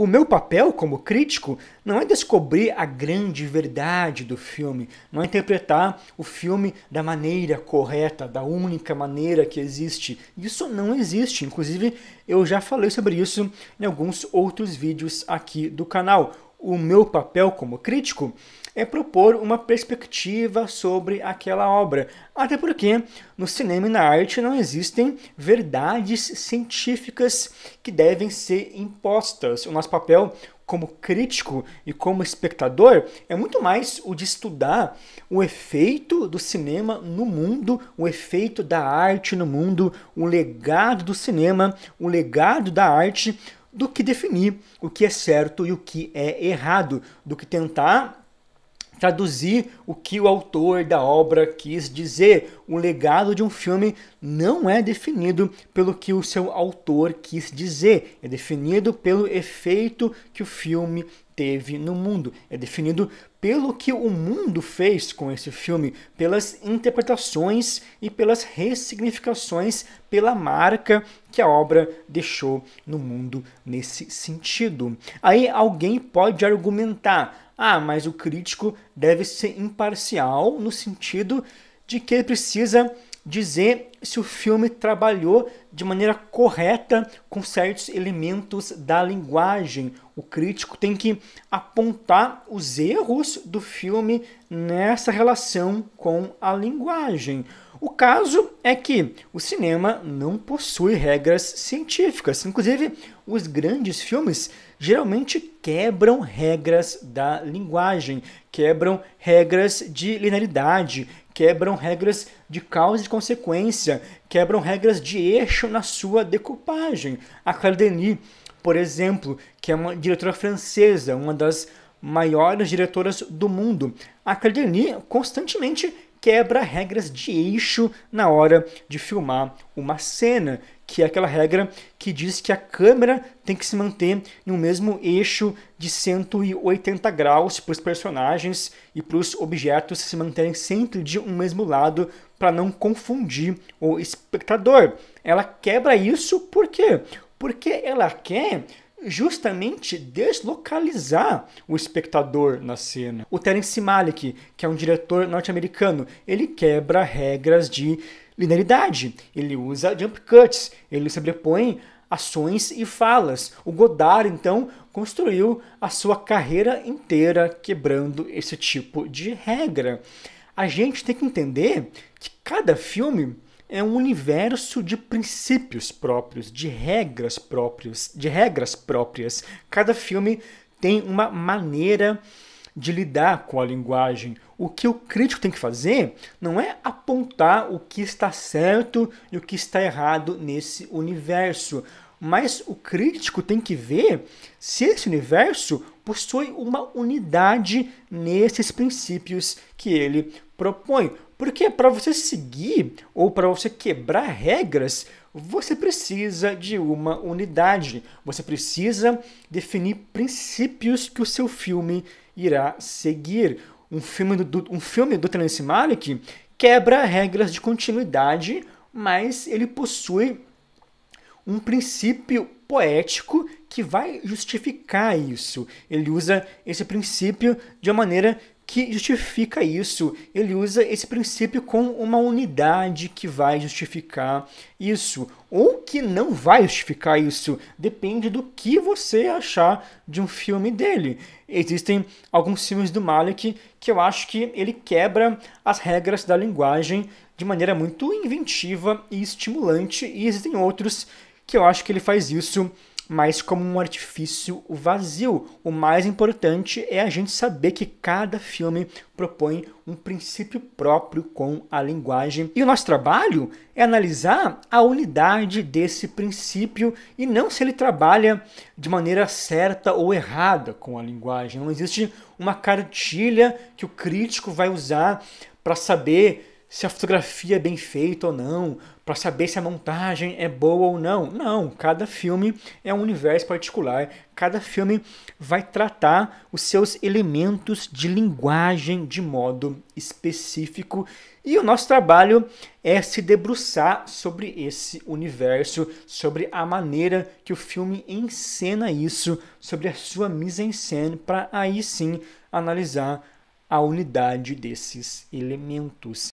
O meu papel como crítico não é descobrir a grande verdade do filme, não é interpretar o filme da maneira correta, da única maneira que existe. Isso não existe. Inclusive, eu já falei sobre isso em alguns outros vídeos aqui do canal. O meu papel como crítico é propor uma perspectiva sobre aquela obra. Até porque no cinema e na arte não existem verdades científicas que devem ser impostas. O nosso papel como crítico e como espectador é muito mais o de estudar o efeito do cinema no mundo, o efeito da arte no mundo, o legado do cinema, o legado da arte, do que definir o que é certo e o que é errado, do que tentar traduzir o que o autor da obra quis dizer. O legado de um filme não é definido pelo que o seu autor quis dizer, é definido pelo efeito que o filme teve no mundo, é definido pelo que o mundo fez com esse filme, pelas interpretações e pelas ressignificações, pela marca que a obra deixou no mundo nesse sentido. Aí alguém pode argumentar: mas o crítico deve ser imparcial no sentido de que ele precisa dizer se o filme trabalhou de maneira correta com certos elementos da linguagem. O crítico tem que apontar os erros do filme nessa relação com a linguagem. O caso é que o cinema não possui regras científicas. Inclusive, os grandes filmes geralmente quebram regras da linguagem, quebram regras de linearidade, quebram regras de causa e consequência, quebram regras de eixo na sua decupagem. A Claire Denis, por exemplo, que é uma diretora francesa, uma das maiores diretoras do mundo, a Claire Denis constantemente quebra regras de eixo na hora de filmar uma cena, que é aquela regra que diz que a câmera tem que se manter no mesmo eixo de 180 graus para os personagens e para os objetos se manterem sempre de um mesmo lado para não confundir o espectador. Ela quebra isso por quê? Porque ela quer justamente deslocalizar o espectador na cena. O Terence Malick, que é um diretor norte-americano, ele quebra regras de linearidade, ele usa jump cuts, ele sobrepõe ações e falas. O Godard, então, construiu a sua carreira inteira quebrando esse tipo de regra. A gente tem que entender que cada filme é um universo de princípios próprios, de regras próprias. Cada filme tem uma maneira de lidar com a linguagem. O que o crítico tem que fazer não é apontar o que está certo e o que está errado nesse universo, mas o crítico tem que ver se esse universo possui uma unidade nesses princípios que ele propõe. Porque para você seguir ou para você quebrar regras, você precisa de uma unidade. Você precisa definir princípios que o seu filme irá seguir. Um filme do Terence Malick quebra regras de continuidade, mas ele possui um princípio poético que vai justificar isso. Ele usa esse princípio de uma maneira que justifica isso. Ele usa esse princípio com uma unidade que vai justificar isso, ou que não vai justificar isso. Depende do que você achar de um filme dele. Existem alguns filmes do Malick que eu acho que ele quebra as regras da linguagem de maneira muito inventiva e estimulante, e existem outros que eu acho que ele faz isso mas como um artifício vazio. O mais importante é a gente saber que cada filme propõe um princípio próprio com a linguagem. E o nosso trabalho é analisar a unidade desse princípio e não se ele trabalha de maneira certa ou errada com a linguagem. Não existe uma cartilha que o crítico vai usar para saber se a fotografia é bem feita ou não, para saber se a montagem é boa ou não. Não, cada filme é um universo particular, cada filme vai tratar os seus elementos de linguagem de modo específico E o nosso trabalho é se debruçar sobre esse universo, sobre a maneira que o filme encena isso, sobre a sua mise-en-scène, para aí sim analisar a unidade desses elementos.